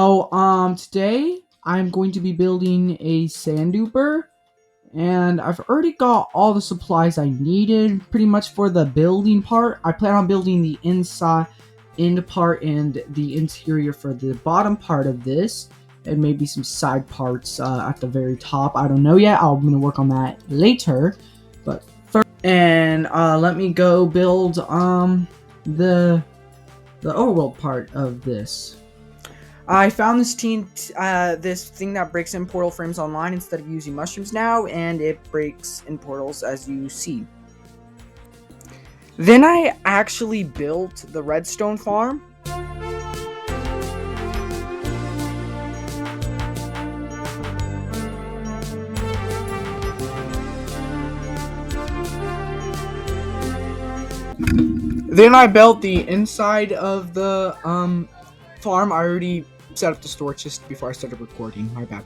Today I'm going to be building a sand duper, and I've already got all the supplies I needed pretty much for the building part. I plan on building the inside end part and the interior for the bottom part of this, and maybe some side parts at the very top. I don't know yet. I'm gonna work on that later, but first, and let me go build the overworld part of this. I found this this thing that breaks in portal frames online instead of using mushrooms now, and it breaks in portals as you see. Then I actually built the redstone farm. Then I built the inside of the farm. I already set up the storage just before I started recording. My bad.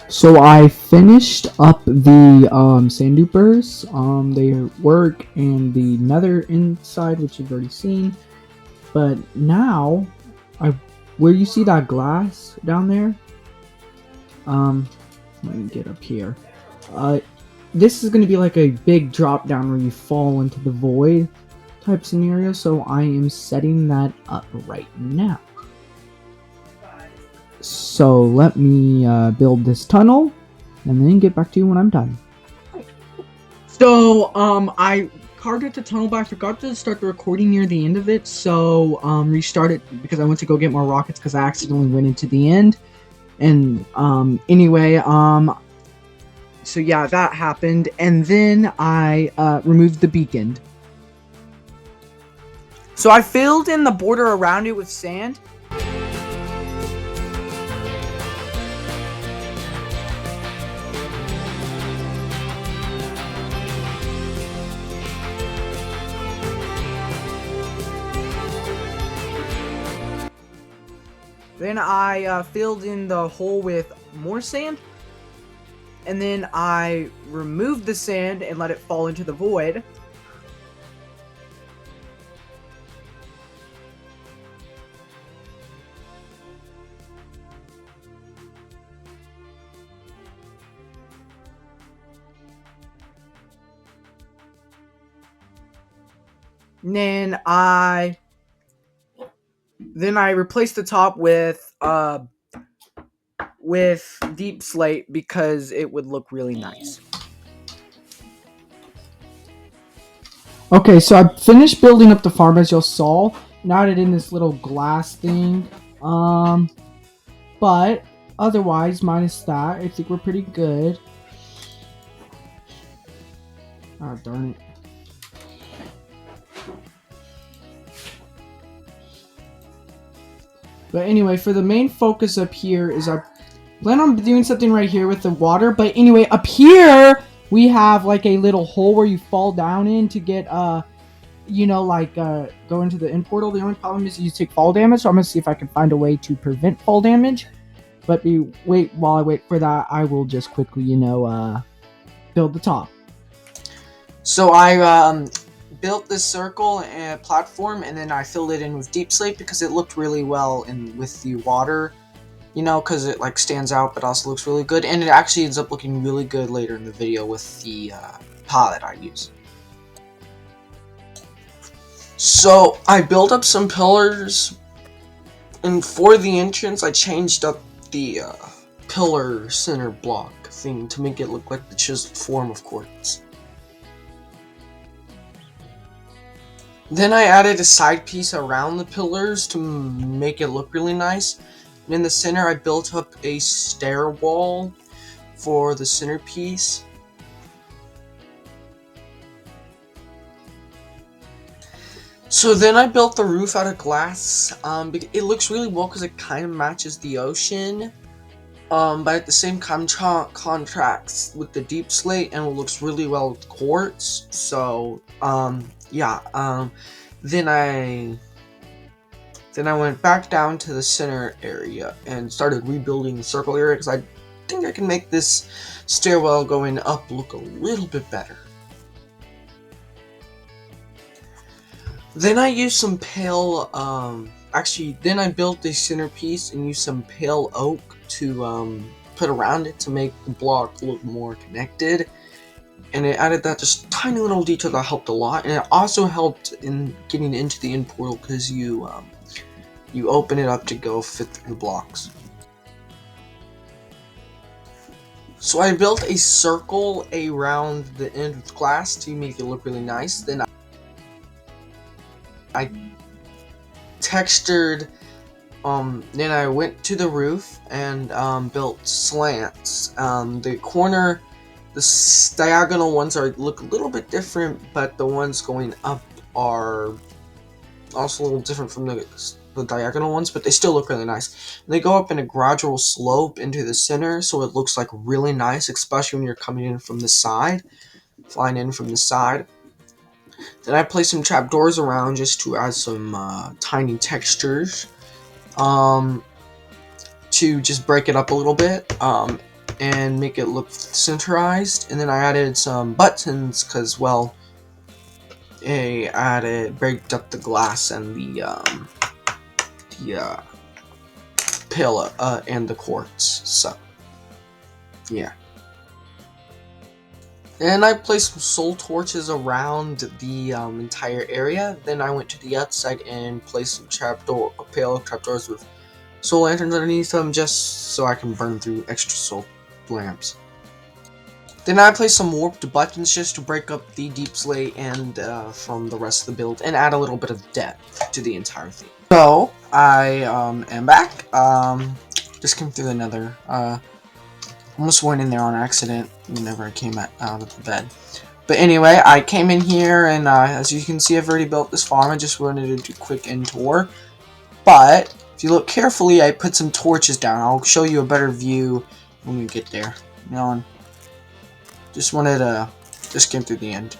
So I finished up the sand dupers. They work, and the nether inside, which you've already seen. But now, where you see that glass down there, let me get up here. This is going to be like a big drop down where you fall into the void type scenario. So I am setting that up right now. So let me build this tunnel, and then get back to you when I'm done. So I carved out the tunnel, but I forgot to start the recording near the end of it. So restart it because I went to go get more rockets because I accidentally went into the end. And anyway, so yeah, that happened, and then I removed the beacon. So I filled in the border around it with sand. Then I filled in the hole with more sand. And then I removed the sand and let it fall into the void. And then I replaced the top with deep slate because it would look really nice. Okay, so I finished building up the farm as you saw. Now added in this little glass thing. But otherwise, minus that, I think we're pretty good. Oh, darn it. But anyway, for the main focus up here is I plan on doing something right here with the water. But anyway, up here we have like a little hole where you fall down in to get go into the end portal. The only problem is you take fall damage, so I'm gonna see if I can find a way to prevent fall damage. But while I wait for that, I will just quickly build the top. So I built this circle and platform, and then I filled it in with deep slate because it looked really well with the water, because it like stands out but also looks really good, and it actually ends up looking really good later in the video with the palette I use. So I built up some pillars, and for the entrance I changed up the pillar center block thing to make it look like the chiseled form of quartz. Then I added a side piece around the pillars to make it look really nice. And in the center, I built up a stair wall for the centerpiece. So then I built the roof out of glass. It looks really well because it kind of matches the ocean. But at the same time contracts with the deep slate, and it looks really well with quartz. So then I went back down to the center area and started rebuilding the circle area because I think I can make this stairwell going up look a little bit better. Then I used some pale actually, then I built a centerpiece and used some pale oak to put around it to make the block look more connected. And it added that just tiny little detail that helped a lot, and it also helped in getting into the end portal because you open it up to go fit through the blocks. So I built a circle around the end with glass to make it look really nice. Then I textured. Then I went to the roof and built slants. The corner, the diagonal ones look a little bit different, but the ones going up are also a little different from the diagonal ones, but they still look really nice. And they go up in a gradual slope into the center, so it looks like really nice, especially when you're coming in from the side, flying in from the side. Then I placed some trapdoors around just to add some tiny textures, to just break it up a little bit, and make it look centerized. And then I added some buttons because, well, I added break up the glass and the pillar and the quartz. So yeah. And I placed some soul torches around the entire area. Then I went to the outside and placed some pale trapdoors with soul lanterns underneath them, just so I can burn through extra soul lamps. Then I placed some warped buttons just to break up the deep slate and from the rest of the build and add a little bit of depth to the entire thing. So I am back. Just came through the nether. Almost went in there on accident whenever I came out of the bed. But anyway, I came in here, and as you can see, I've already built this farm. I just wanted to do a quick end tour. But if you look carefully, I put some torches down. I'll show you a better view when we get there. You know, just wanted to just came through the end.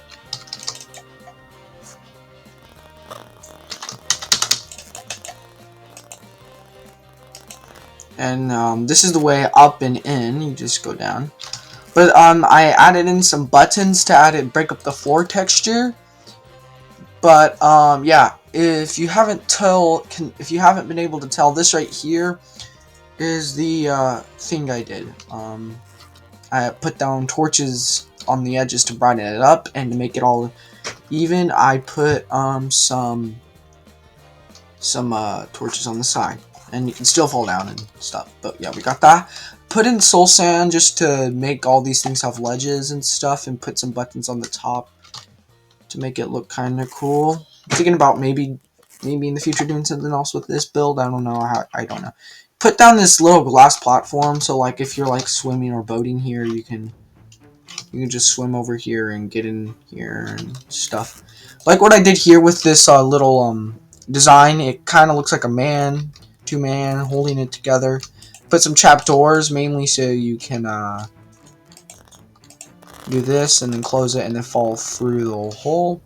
And this is the way up and in. You just go down. But I added in some buttons to break up the floor texture. But yeah, if you haven't been able to tell, this right here is the thing I did. I put down torches on the edges to brighten it up and to make it all even. I put some torches on the side, and you can still fall down and stuff. But yeah, we got that. Put in soul sand just to make all these things have ledges and stuff, and put some buttons on the top to make it look kind of cool. I'm thinking about maybe in the future doing something else with this build. I don't know. I don't know. Put down this little glass platform, so like if you're like swimming or boating here, you can just swim over here and get in here and stuff. Like what I did here with this little design. It kind of looks like a man, two-man holding it together. Put some trapdoors, mainly so you can do this and then close it and then fall through the hole.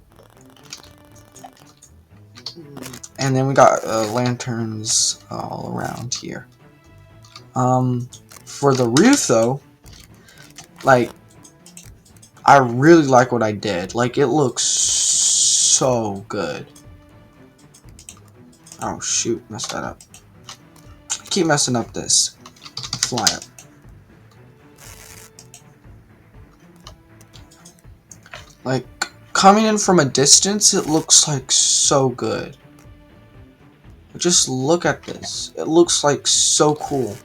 And then we got lanterns all around here. For the roof though, like, I really like what I did. Like, it looks so good. Oh shoot, messed that up. I keep messing up this. Fly up. Like, coming in from a distance, it looks like so good. Just look at this. It looks like so cool.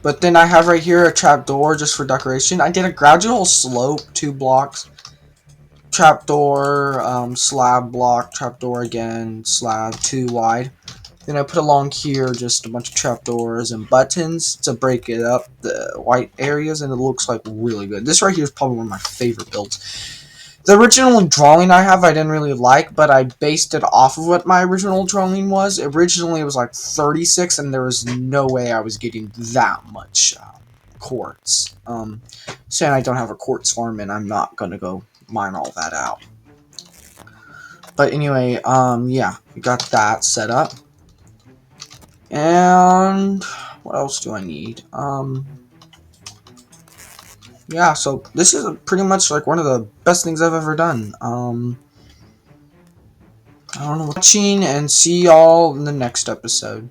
But then I have right here a trapdoor just for decoration. I did a gradual slope, 2 blocks. Trapdoor, slab block, trapdoor again, slab, 2 wide. Then I put along here just a bunch of trapdoors and buttons to break it up, the white areas, and it looks like really good. This right here is probably one of my favorite builds. The original drawing I didn't really like, but I based it off of what my original drawing was. Originally, it was like 36, and there was no way I was getting that much quartz. Saying I don't have a quartz farm, and I'm not gonna go mine all that out. But anyway, yeah, we got that set up. And what else do I need? Yeah, so this is pretty much like one of the best things I've ever done. I don't know, watching, and see y'all in the next episode.